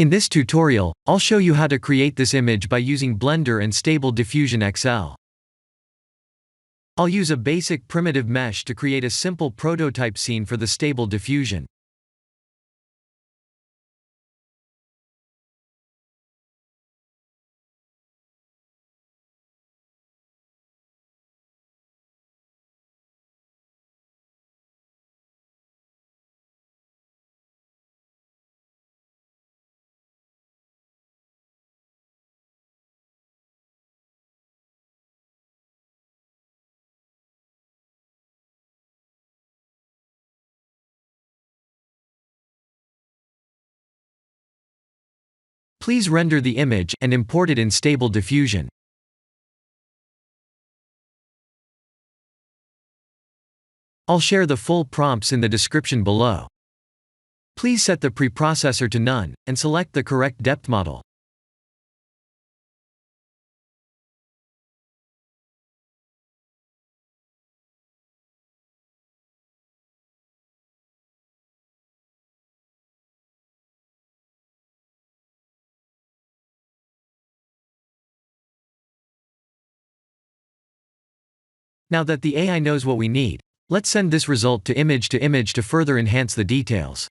In this tutorial, I'll show you how to create this image by using Blender and Stable Diffusion XL. I'll use a basic primitive mesh to create a simple prototype scene for the Stable Diffusion. Please render the image and import it in Stable Diffusion. I'll share the full prompts in the description below. Please set the preprocessor to none, and select the correct depth model. Now that the AI knows what we need, let's send this result to image to further enhance the details.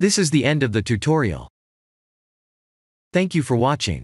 This is the end of the tutorial. Thank you for watching.